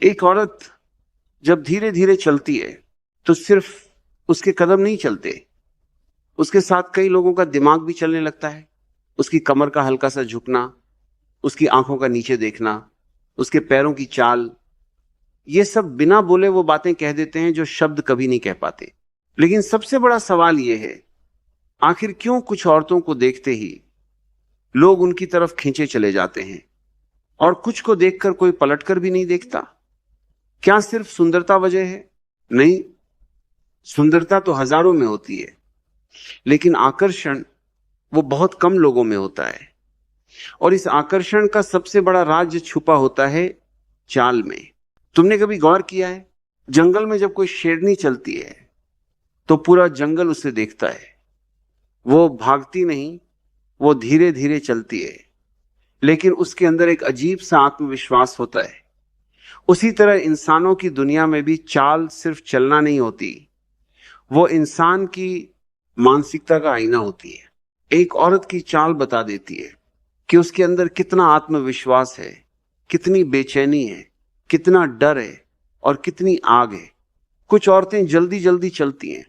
एक औरत जब धीरे धीरे चलती है तो सिर्फ उसके कदम नहीं चलते, उसके साथ कई लोगों का दिमाग भी चलने लगता है। उसकी कमर का हल्का सा झुकना, उसकी आंखों का नीचे देखना, उसके पैरों की चाल, ये सब बिना बोले वो बातें कह देते हैं जो शब्द कभी नहीं कह पाते। लेकिन सबसे बड़ा सवाल यह है, आखिर क्यों कुछ औरतों को देखते ही लोग उनकी तरफ खींचे चले जाते हैं और कुछ को देखकर कोई पलटकर भी नहीं देखता? क्या सिर्फ सुंदरता वजह है? नहीं, सुंदरता तो हजारों में होती है, लेकिन आकर्षण वो बहुत कम लोगों में होता है। और इस आकर्षण का सबसे बड़ा राज छुपा होता है चाल में। तुमने कभी गौर किया है, जंगल में जब कोई शेरनी चलती है तो पूरा जंगल उसे देखता है। वो भागती नहीं, वो धीरे धीरे चलती है, लेकिन उसके अंदर एक अजीब सा आत्मविश्वास होता है। उसी तरह इंसानों की दुनिया में भी चाल सिर्फ चलना नहीं होती, वो इंसान की मानसिकता का आईना होती है। एक औरत की चाल बता देती है कि उसके अंदर कितना आत्मविश्वास है, कितनी बेचैनी है, कितना डर है और कितनी आग है। कुछ औरतें जल्दी जल्दी चलती हैं,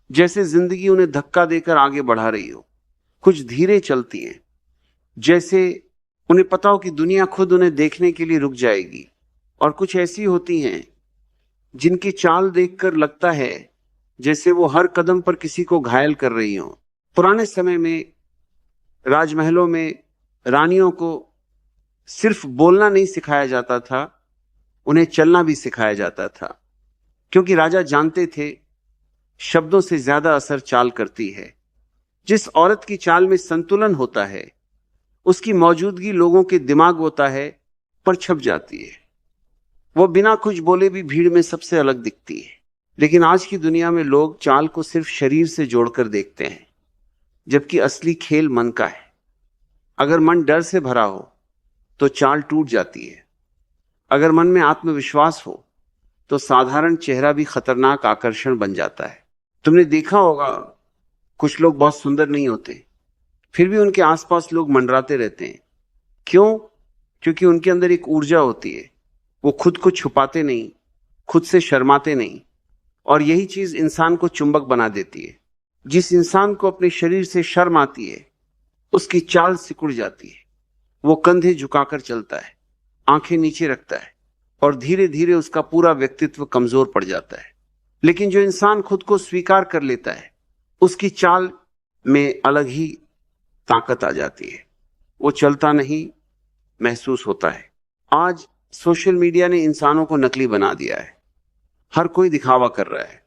जैसे जिंदगी उन्हें धक्का देकर आगे बढ़ा रही हो। कुछ धीरे चलती हैं, जैसे उन्हें पता हो कि दुनिया खुद उन्हें देखने के लिए रुक जाएगी। और कुछ ऐसी होती हैं जिनकी चाल देखकर लगता है जैसे वो हर कदम पर किसी को घायल कर रही हो। पुराने समय में राजमहलों में रानियों को सिर्फ बोलना नहीं सिखाया जाता था, उन्हें चलना भी सिखाया जाता था, क्योंकि राजा जानते थे शब्दों से ज्यादा असर चाल करती है। जिस औरत की चाल में संतुलन होता है, उसकी मौजूदगी लोगों के दिमाग होता है पर छप जाती है। वो बिना कुछ बोले भी भीड़ में सबसे अलग दिखती है। लेकिन आज की दुनिया में लोग चाल को सिर्फ शरीर से जोड़कर देखते हैं, जबकि असली खेल मन का है। अगर मन डर से भरा हो तो चाल टूट जाती है। अगर मन में आत्मविश्वास हो तो साधारण चेहरा भी खतरनाक आकर्षण बन जाता है। तुमने देखा होगा, कुछ लोग बहुत सुंदर नहीं होते, फिर भी उनके आसपास लोग मंडराते रहते हैं। क्यों? क्योंकि उनके अंदर एक ऊर्जा होती है। वो खुद को छुपाते नहीं, खुद से शर्माते नहीं, और यही चीज इंसान को चुंबक बना देती है। जिस इंसान को अपने शरीर से शर्म आती है, उसकी चाल सिकुड़ जाती है। वो कंधे झुकाकर चलता है, आंखें नीचे रखता है, और धीरे धीरे उसका पूरा व्यक्तित्व कमजोर पड़ जाता है। लेकिन जो इंसान खुद को स्वीकार कर लेता है, उसकी चाल में अलग ही ताकत आ जाती है। वो चलता नहीं, महसूस होता है। आज सोशल मीडिया ने इंसानों को नकली बना दिया है। हर कोई दिखावा कर रहा है,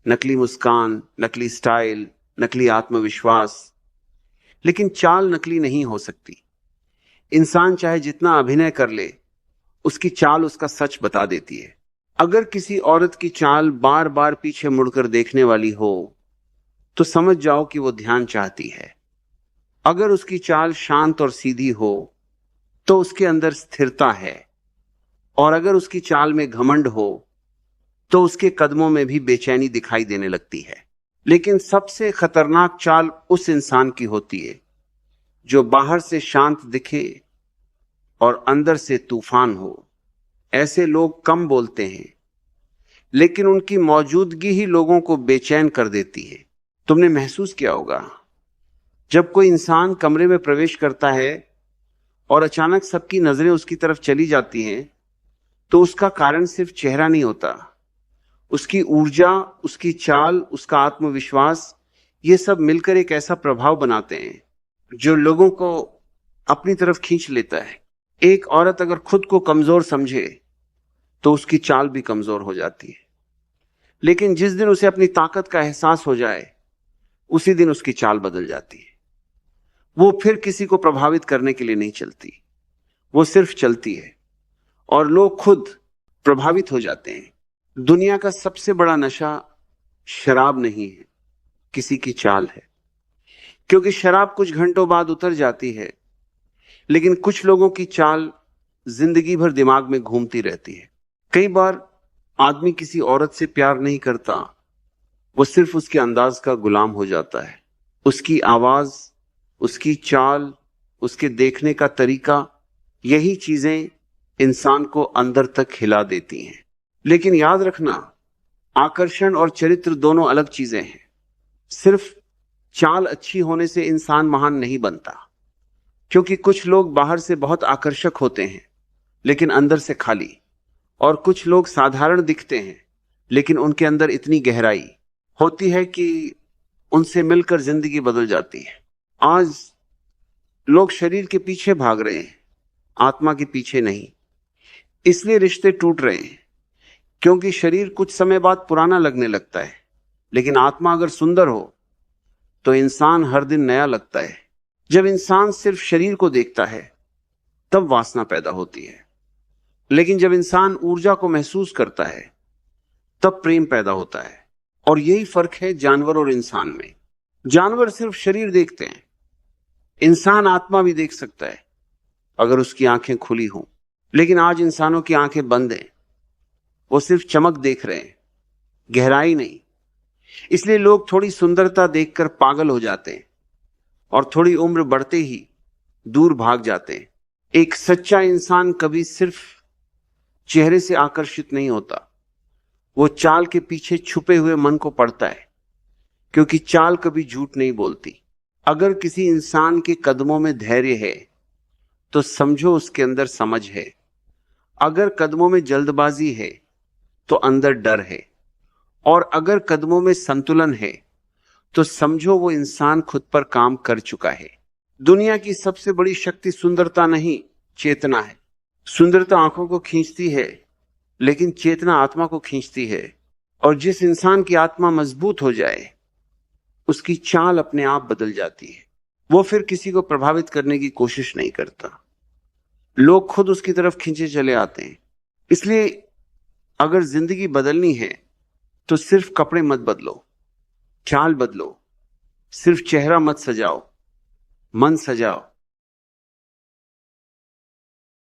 नकली मुस्कान, नकली स्टाइल, नकली आत्मविश्वास। लेकिन चाल नकली नहीं हो सकती। इंसान चाहे जितना अभिनय कर ले, उसकी चाल उसका सच बता देती है। अगर किसी औरत की चाल बार बार पीछे मुड़कर देखने वाली हो तो समझ जाओ कि वो ध्यान चाहती है। अगर उसकी चाल शांत और सीधी हो तो उसके अंदर स्थिरता है, और अगर उसकी चाल में घमंड हो तो उसके कदमों में भी बेचैनी दिखाई देने लगती है। लेकिन सबसे खतरनाक चाल उस इंसान की होती है जो बाहर से शांत दिखे और अंदर से तूफान हो। ऐसे लोग कम बोलते हैं, लेकिन उनकी मौजूदगी ही लोगों को बेचैन कर देती है। तुमने महसूस किया होगा, जब कोई इंसान कमरे में प्रवेश करता है और अचानक सबकी नजरें उसकी तरफ चली जाती हैं, तो उसका कारण सिर्फ चेहरा नहीं होता। उसकी ऊर्जा, उसकी चाल, उसका आत्मविश्वास, ये सब मिलकर एक ऐसा प्रभाव बनाते हैं जो लोगों को अपनी तरफ खींच लेता है। एक औरत अगर खुद को कमजोर समझे तो उसकी चाल भी कमजोर हो जाती है। लेकिन जिस दिन उसे अपनी ताकत का एहसास हो जाए, उसी दिन उसकी चाल बदल जाती है। वो फिर किसी को प्रभावित करने के लिए नहीं चलती, वो सिर्फ चलती है, और लोग खुद प्रभावित हो जाते हैं। दुनिया का सबसे बड़ा नशा शराब नहीं है, किसी की चाल है। क्योंकि शराब कुछ घंटों बाद उतर जाती है, लेकिन कुछ लोगों की चाल जिंदगी भर दिमाग में घूमती रहती है। कई बार आदमी किसी औरत से प्यार नहीं करता, वो सिर्फ उसके अंदाज का गुलाम हो जाता है। उसकी आवाज, उसकी चाल, उसके देखने का तरीका, यही चीजें इंसान को अंदर तक हिला देती हैं। लेकिन याद रखना, आकर्षण और चरित्र दोनों अलग चीजें हैं। सिर्फ चाल अच्छी होने से इंसान महान नहीं बनता, क्योंकि कुछ लोग बाहर से बहुत आकर्षक होते हैं लेकिन अंदर से खाली, और कुछ लोग साधारण दिखते हैं लेकिन उनके अंदर इतनी गहराई होती है कि उनसे मिलकर जिंदगी बदल जाती है। आज लोग शरीर के पीछे भाग रहे हैं, आत्मा के पीछे नहीं। इसलिए रिश्ते टूट रहे हैं, क्योंकि शरीर कुछ समय बाद पुराना लगने लगता है, लेकिन आत्मा अगर सुंदर हो तो इंसान हर दिन नया लगता है। जब इंसान सिर्फ शरीर को देखता है तब वासना पैदा होती है, लेकिन जब इंसान ऊर्जा को महसूस करता है तब प्रेम पैदा होता है। और यही फर्क है जानवर और इंसान में। जानवर सिर्फ शरीर देखते हैं, इंसान आत्मा भी देख सकता है अगर उसकी आंखें खुली हों। लेकिन आज इंसानों की आंखें बंद हैं, वो सिर्फ चमक देख रहे हैं, गहराई नहीं। इसलिए लोग थोड़ी सुंदरता देखकर पागल हो जाते हैं और थोड़ी उम्र बढ़ते ही दूर भाग जाते हैं। एक सच्चा इंसान कभी सिर्फ चेहरे से आकर्षित नहीं होता, वो चाल के पीछे छुपे हुए मन को पढ़ता है, क्योंकि चाल कभी झूठ नहीं बोलती। अगर किसी इंसान के कदमों में धैर्य है तो समझो उसके अंदर समझ है। अगर कदमों में जल्दबाजी है तो अंदर डर है, और अगर कदमों में संतुलन है तो समझो वो इंसान खुद पर काम कर चुका है। दुनिया की सबसे बड़ी शक्ति सुंदरता नहीं, चेतना है। सुंदरता आंखों को खींचती है, लेकिन चेतना आत्मा को खींचती है। और जिस इंसान की आत्मा मजबूत हो जाए, उसकी चाल अपने आप बदल जाती है। वो फिर किसी को प्रभावित करने की कोशिश नहीं करता, लोग खुद उसकी तरफ खींचे चले आते हैं। इसलिए अगर जिंदगी बदलनी है तो सिर्फ कपड़े मत बदलो, चाल बदलो। सिर्फ चेहरा मत सजाओ, मन सजाओ।